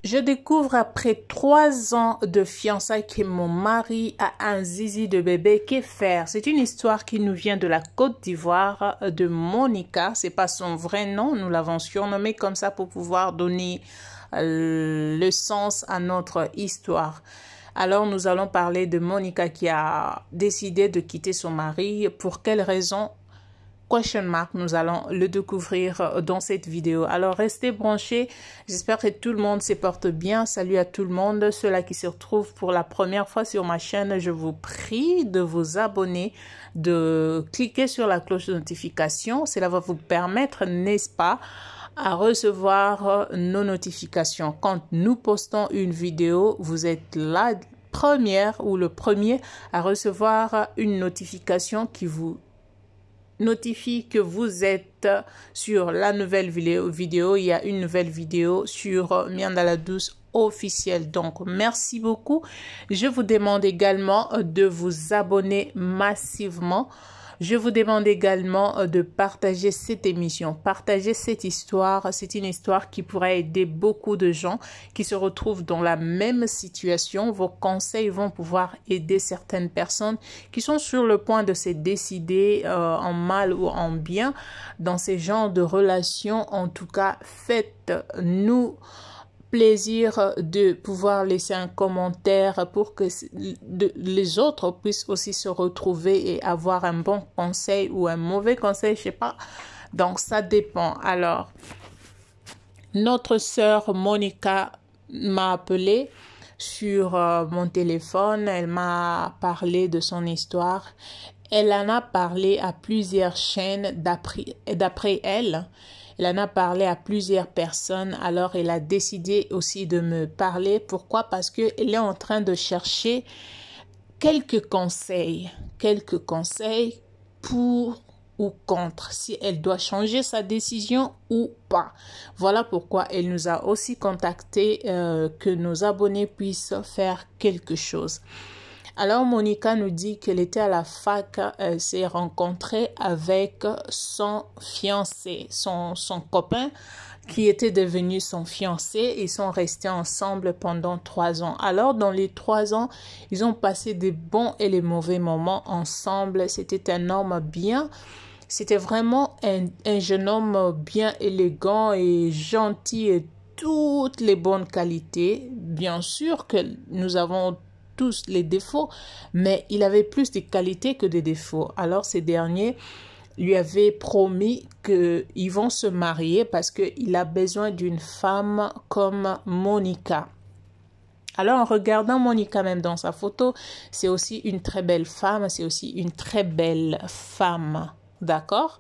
Je découvre après 3 ans de fiançailles que mon mari a un zizi de bébé. Que faire? C'est une histoire qui nous vient de la Côte d'Ivoire, de Monica. C'est pas son vrai nom, nous l'avons surnommé comme ça pour pouvoir donner le sens à notre histoire. Alors nous allons parler de Monica qui a décidé de quitter son mari. Pour quelle raison? Question mark, nous allons le découvrir dans cette vidéo. Alors, restez branchés. J'espère que tout le monde se porte bien. Salut à tout le monde. Ceux-là qui se retrouvent pour la première fois sur ma chaîne, je vous prie de vous abonner, de cliquer sur la cloche de notification. Cela va vous permettre, n'est-ce pas, à recevoir nos notifications. Quand nous postons une vidéo, vous êtes la première ou le premier à recevoir une notification qui vous notifie que vous êtes sur la nouvelle vidéo. Il y a une nouvelle vidéo sur Miandala Douce officielle. Donc, merci beaucoup. Je vous demande également de vous abonner massivement. Je vous demande également de partager cette émission, partager cette histoire. C'est une histoire qui pourrait aider beaucoup de gens qui se retrouvent dans la même situation. Vos conseils vont pouvoir aider certaines personnes qui sont sur le point de se décider en mal ou en bien dans ces genres de relations. En tout cas, faites-nous plaisir de pouvoir laisser un commentaire pour que les autres puissent aussi se retrouver et avoir un bon conseil ou un mauvais conseil, je sais pas. Donc, ça dépend. Alors, notre sœur Monica m'a appelé sur mon téléphone. Elle m'a parlé de son histoire. Elle en a parlé à plusieurs chaînes d'après elle. Elle en a parlé à plusieurs personnes, alors elle a décidé aussi de me parler. Pourquoi? Parce qu'elle est en train de chercher quelques conseils pour ou contre, si elle doit changer sa décision ou pas. Voilà pourquoi elle nous a aussi contacté, que nos abonnés puissent faire quelque chose. Alors, Monica nous dit qu'elle était à la fac, elle s'est rencontrée avec son fiancé, son copain qui était devenu son fiancé. Ils sont restés ensemble pendant 3 ans. Alors, dans les 3 ans, ils ont passé des bons et les mauvais moments ensemble. C'était un homme bien. C'était vraiment un jeune homme bien élégant et gentil et toutes les bonnes qualités. Bien sûr que nous avons tous les défauts, mais il avait plus de qualités que de défauts. Alors, ces derniers lui avaient promis qu'ils vont se marier parce qu'il a besoin d'une femme comme Monica. Alors, en regardant Monica même dans sa photo, c'est aussi une très belle femme, c'est aussi une très belle femme. D'accord?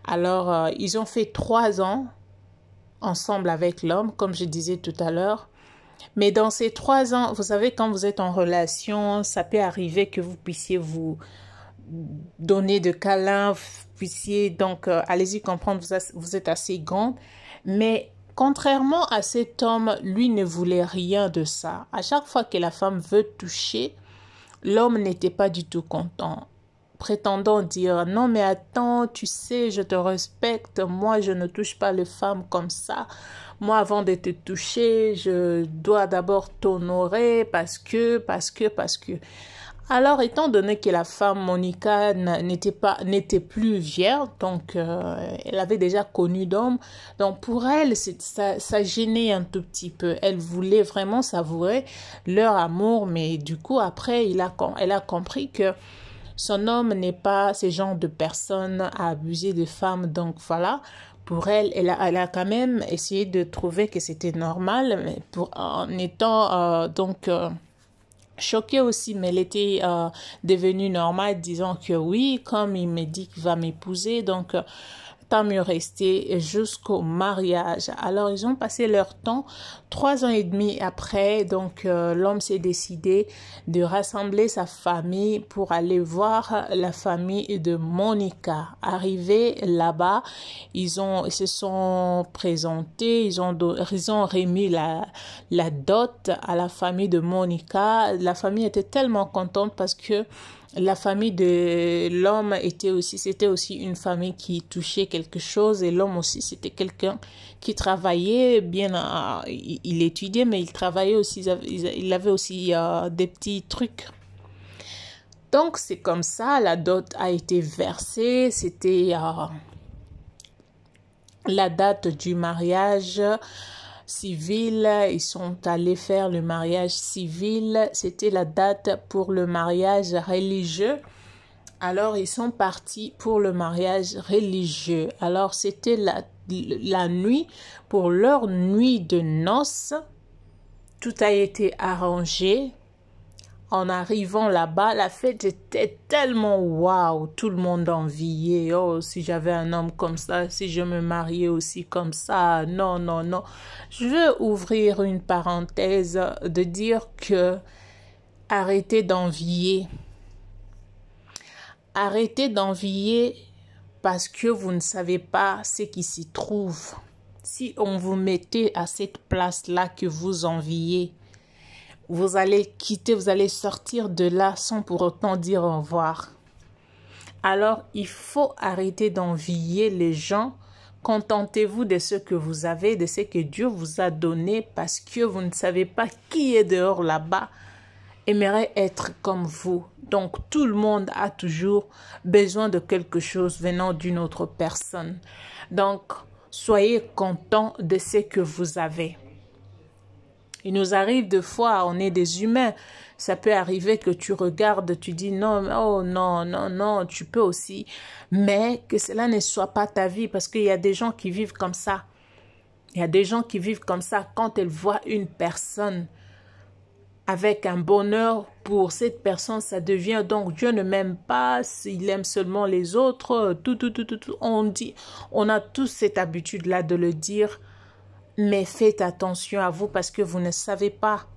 Alors, ils ont fait 3 ans ensemble avec l'homme, comme je disais tout à l'heure. Mais dans ces 3 ans, vous savez, quand vous êtes en relation, ça peut arriver que vous puissiez vous donner de câlins, vous puissiez donc, allez-y comprendre, vous êtes assez grande. Mais contrairement à cet homme, lui ne voulait rien de ça. À chaque fois que la femme veut toucher, l'homme n'était pas du tout content, prétendant dire « Non, mais attends, tu sais, je te respecte, moi, je ne touche pas les femmes comme ça. Moi, avant de te toucher, je dois d'abord t'honorer parce que... » Alors, étant donné que la femme, Monica, n'était plus vierge, donc elle avait déjà connu d'hommes, donc pour elle, ça gênait un tout petit peu. Elle voulait vraiment savourer leur amour, mais du coup, après, elle a compris que son homme n'est pas ce genre de personne à abuser des femmes. Donc voilà, pour elle, elle a quand même essayé de trouver que c'était normal, mais en étant choquée aussi, mais elle était devenue normale, disant que oui, comme il me dit qu'il va m'épouser, donc tant mieux rester jusqu'au mariage. Alors, ils ont passé leur temps. 3 ans et demi après, donc l'homme s'est décidé de rassembler sa famille pour aller voir la famille de Monica. Arrivés là-bas, ils se sont présentés, ils ont remis la dot à la famille de Monica. La famille était tellement contente parce que La famille de l'homme c'était aussi une famille qui touchait quelque chose, et l'homme aussi, c'était quelqu'un qui travaillait bien, il étudiait, mais il travaillait aussi, il avait aussi des petits trucs. Donc, c'est comme ça, la dot a été versée, c'était la date du mariage civil, ils sont allés faire le mariage civil, c'était la date pour le mariage religieux. Alors, ils sont partis pour le mariage religieux. Alors, c'était la nuit, pour leur nuit de noces. Tout a été arrangé. En arrivant là-bas, la fête était tellement waouh, tout le monde enviait. Oh, si j'avais un homme comme ça, si je me mariais aussi comme ça. Non, non, non. Je veux ouvrir une parenthèse de dire que arrêtez d'envier. Arrêtez d'envier parce que vous ne savez pas ce qui s'y trouve. Si on vous mettait à cette place-là que vous enviez, vous allez quitter, vous allez sortir de là sans pour autant dire au revoir. Alors, il faut arrêter d'envier les gens. Contentez-vous de ce que vous avez, de ce que Dieu vous a donné, parce que vous ne savez pas qui est dehors là-bas aimerait être comme vous. Donc, tout le monde a toujours besoin de quelque chose venant d'une autre personne. Donc, soyez contents de ce que vous avez. Il nous arrive des fois, on est des humains, ça peut arriver que tu regardes, tu dis non, oh non, non, non, tu peux aussi, mais que cela ne soit pas ta vie, parce qu'il y a des gens qui vivent comme ça. Il y a des gens qui vivent comme ça quand ils voient une personne avec un bonheur pour cette personne, ça devient donc Dieu ne m'aime pas, il aime seulement les autres, tout. On a tous cette habitude-là de le dire. Mais faites attention à vous parce que vous ne savez pas.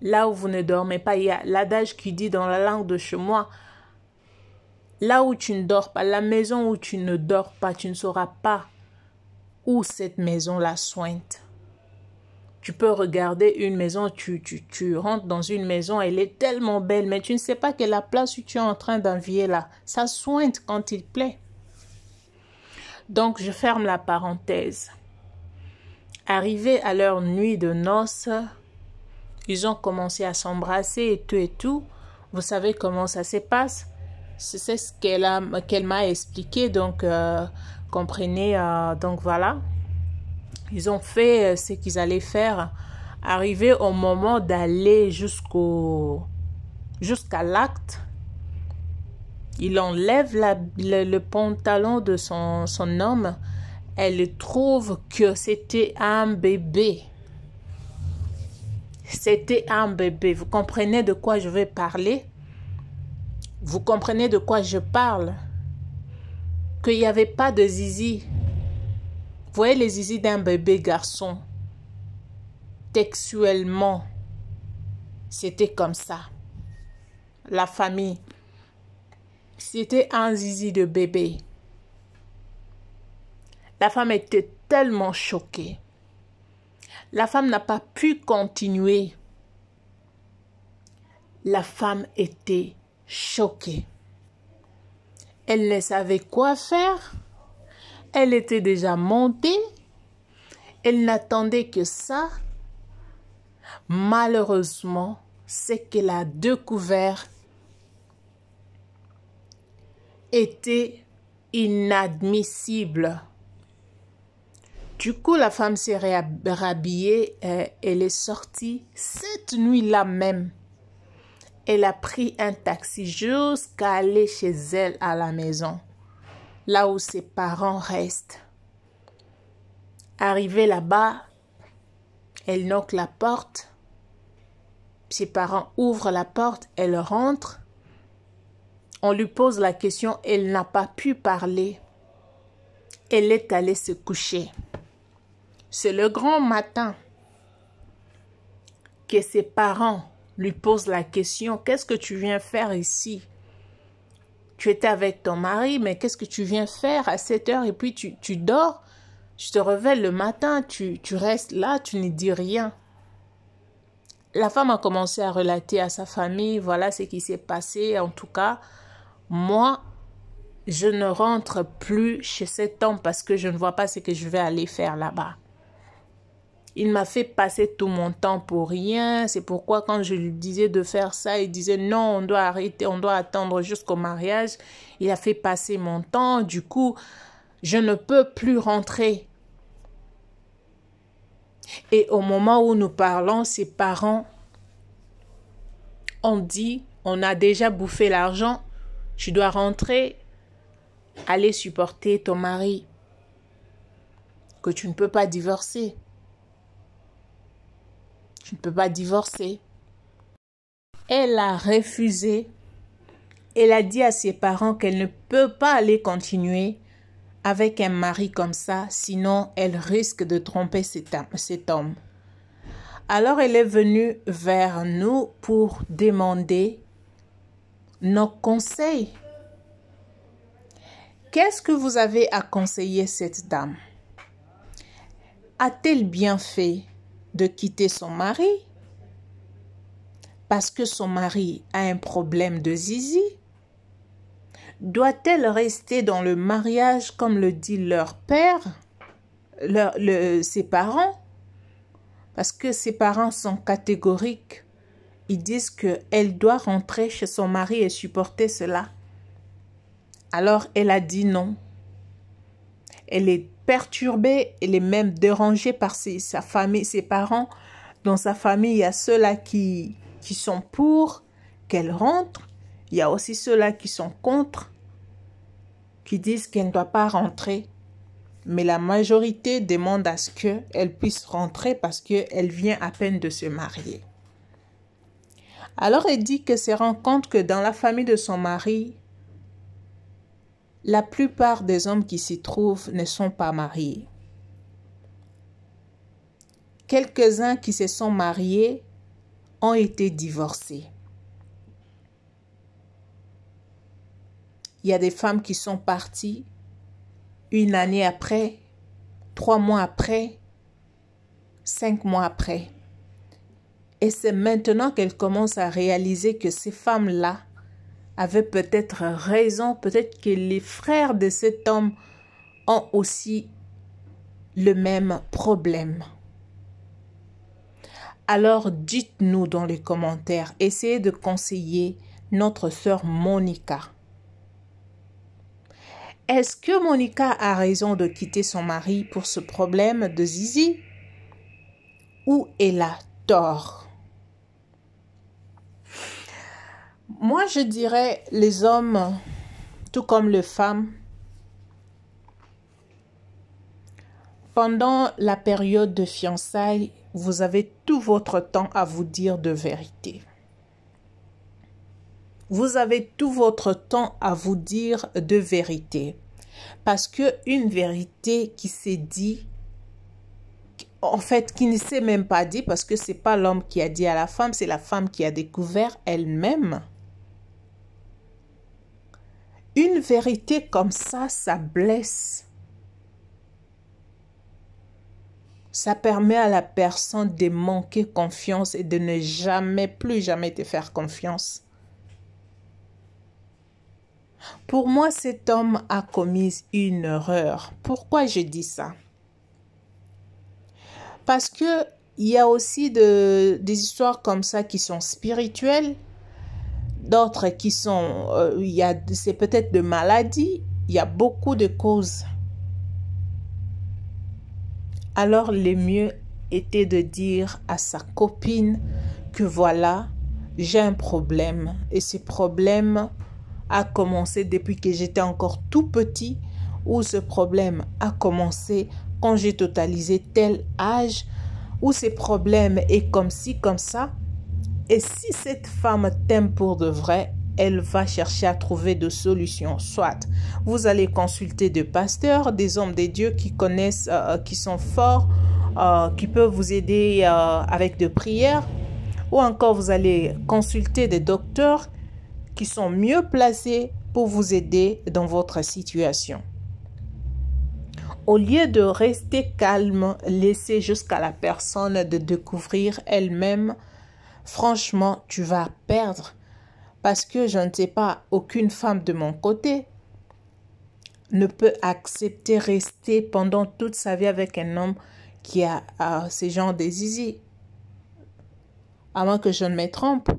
Là où vous ne dormez pas, il y a l'adage qui dit dans la langue de chez moi, là où tu ne dors pas, la maison où tu ne dors pas, tu ne sauras pas où cette maison-là sointe. Tu peux regarder une maison, tu rentres dans une maison, elle est tellement belle, mais tu ne sais pas que la place où tu es en train d'envier là, ça sointe quand il plaît. Donc, je ferme la parenthèse. Arrivés à leur nuit de noces, ils ont commencé à s'embrasser et tout. Vous savez comment ça se passe? C'est ce qu'elle m'a expliqué, donc comprenez, donc voilà. Ils ont fait ce qu'ils allaient faire. Arrivé au moment d'aller jusqu'à l'acte, il enlève le pantalon de son homme. Elle trouve que c'était un bébé. C'était un bébé. Vous comprenez de quoi je vais parler? Vous comprenez de quoi je parle? Qu'il n'y avait pas de zizi. Vous voyez les zizi d'un bébé garçon? Textuellement, c'était comme ça. La famille, c'était un zizi de bébé. La femme était tellement choquée. La femme n'a pas pu continuer. La femme était choquée. Elle ne savait quoi faire. Elle était déjà montée. Elle n'attendait que ça. Malheureusement, ce qu'elle a découvert était inadmissible. Du coup, la femme s'est rhabillée, elle est sortie cette nuit-là même. Elle a pris un taxi jusqu'à aller chez elle à la maison, là où ses parents restent. Arrivée là-bas, elle knoque la porte. Ses parents ouvrent la porte, elle rentre. On lui pose la question, elle n'a pas pu parler. Elle est allée se coucher. C'est le grand matin que ses parents lui posent la question, qu'est-ce que tu viens faire ici? Tu étais avec ton mari, mais qu'est-ce que tu viens faire à 7 heures et puis tu dors? Je te réveille le matin, tu restes là, tu ne dis rien. La femme a commencé à relater à sa famille, voilà ce qui s'est passé. En tout cas, moi, je ne rentre plus chez cet homme parce que je ne vois pas ce que je vais aller faire là-bas. Il m'a fait passer tout mon temps pour rien. C'est pourquoi quand je lui disais de faire ça, il disait non, on doit arrêter, on doit attendre jusqu'au mariage. Il a fait passer mon temps. Du coup, je ne peux plus rentrer. Et au moment où nous parlons, ses parents ont dit, on a déjà bouffé l'argent, tu dois rentrer, aller supporter ton mari, que tu ne peux pas divorcer. Tu ne peux pas divorcer. Elle a refusé. Elle a dit à ses parents qu'elle ne peut pas aller continuer avec un mari comme ça, sinon elle risque de tromper cet homme. Alors elle est venue vers nous pour demander nos conseils. Qu'est-ce que vous avez à conseiller cette dame? A-t-elle bien fait de quitter son mari parce que son mari a un problème de zizi? Doit-elle rester dans le mariage comme le dit leur père, ses parents? Parce que ses parents sont catégoriques. Ils disent qu'elle doit rentrer chez son mari et supporter cela. Alors elle a dit non. Elle est perturbée, elle est même dérangée par sa famille, ses parents. Dans sa famille, il y a ceux-là qui sont pour qu'elle rentre. Il y a aussi ceux-là qui sont contre, qui disent qu'elle ne doit pas rentrer. Mais la majorité demande à ce qu'elle puisse rentrer parce qu'elle vient à peine de se marier. Alors elle dit qu'elle se rend compte que dans la famille de son mari, la plupart des hommes qui s'y trouvent ne sont pas mariés. Quelques-uns qui se sont mariés ont été divorcés. Il y a des femmes qui sont parties 1 année après, 3 mois après, 5 mois après. Et c'est maintenant qu'elle commence à réaliser que ces femmes-là avaient peut-être raison, peut-être que les frères de cet homme ont aussi le même problème. Alors dites-nous dans les commentaires, essayez de conseiller notre sœur Monica. Est-ce que Monica a raison de quitter son mari pour ce problème de zizi? Ou elle a tort? Moi, je dirais les hommes, tout comme les femmes, pendant la période de fiançailles, vous avez tout votre temps à vous dire de vérité. Vous avez tout votre temps à vous dire de vérité. Parce qu'une vérité qui s'est dit, en fait, qui ne s'est même pas dit, parce que ce n'est pas l'homme qui a dit à la femme, c'est la femme qui a découvert elle-même. Une vérité comme ça blesse. Ça permet à la personne de manquer confiance et de ne jamais, plus jamais te faire confiance. Pour moi, cet homme a commis une erreur. Pourquoi je dis ça? Parce que il y a aussi des histoires comme ça qui sont spirituelles, d'autres qui sont, c'est peut-être de maladies, il y a beaucoup de causes. Alors le mieux était de dire à sa copine que voilà, j'ai un problème et ce problème a commencé depuis que j'étais encore tout petit, ou ce problème a commencé quand j'ai totalisé tel âge, ou ce problème est comme ci, comme ça. Et si cette femme t'aime pour de vrai, elle va chercher à trouver des solutions. Soit vous allez consulter des pasteurs, des hommes de Dieu qui connaissent, qui sont forts, qui peuvent vous aider avec des prières, ou encore vous allez consulter des docteurs qui sont mieux placés pour vous aider dans votre situation. Au lieu de rester calme, laissez jusqu'à la personne de découvrir elle-même franchement, tu vas perdre. Parce que je ne sais pas, aucune femme de mon côté ne peut accepter rester pendant toute sa vie avec un homme qui a ces genres de zizi. À moins que je ne me trompe.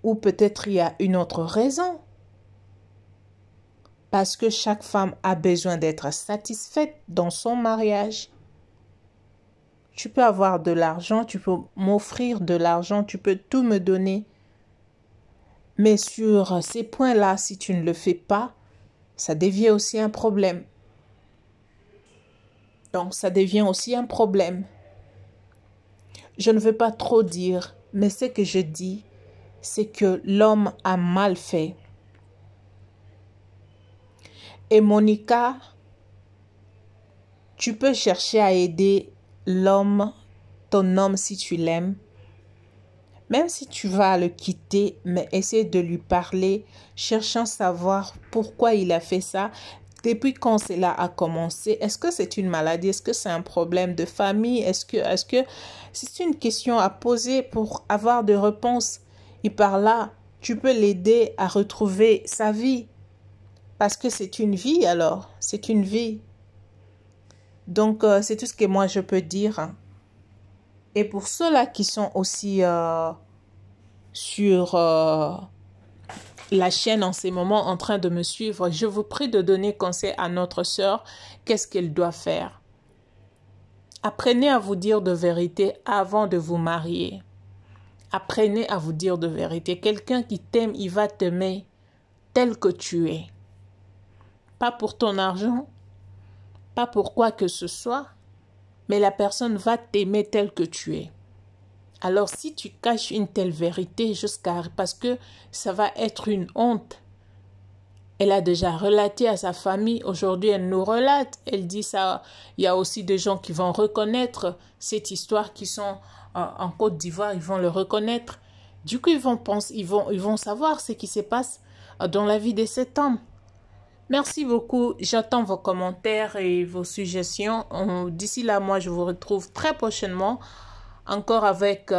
Ou peut-être il y a une autre raison. Parce que chaque femme a besoin d'être satisfaite dans son mariage. Tu peux avoir de l'argent, tu peux m'offrir de l'argent, tu peux tout me donner. Mais sur ces points-là, si tu ne le fais pas, ça devient aussi un problème. Donc, ça devient aussi un problème. Je ne veux pas trop dire, mais ce que je dis, c'est que l'homme a mal fait. Et Monica, tu peux chercher à aider l'homme, ton homme si tu l'aimes. Même si tu vas le quitter, mais essaie de lui parler, cherchant à savoir pourquoi il a fait ça. Depuis quand cela a commencé? Est-ce que c'est une maladie? Est-ce que c'est un problème de famille? Est-ce que c'est une question à poser pour avoir des réponses? Et par là, tu peux l'aider à retrouver sa vie. Parce que c'est une vie alors. C'est une vie. Donc, c'est tout ce que moi je peux dire. Et pour ceux-là qui sont aussi sur la chaîne en ces moments en train de me suivre, je vous prie de donner conseil à notre sœur. Qu'est-ce qu'elle doit faire? Apprenez à vous dire de vérité avant de vous marier. Apprenez à vous dire de vérité. Quelqu'un qui t'aime, il va t'aimer tel que tu es. Pas pour ton argent, pas pour quoi que ce soit, mais la personne va t'aimer tel que tu es. Alors si tu caches une telle vérité parce que ça va être une honte. Elle a déjà relaté à sa famille, aujourd'hui elle nous relate, elle dit ça, il y a aussi des gens qui vont reconnaître cette histoire qui sont en Côte d'Ivoire, ils vont le reconnaître. Du coup ils vont savoir ce qui se passe dans la vie de cet homme. Merci beaucoup, j'attends vos commentaires et vos suggestions. D'ici là, moi je vous retrouve très prochainement encore avec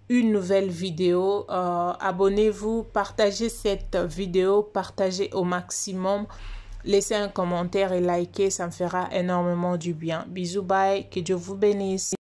une nouvelle vidéo. Abonnez-vous, partagez cette vidéo, partagez au maximum. Laissez un commentaire et likez, ça me fera énormément du bien. Bisous, bye, que Dieu vous bénisse.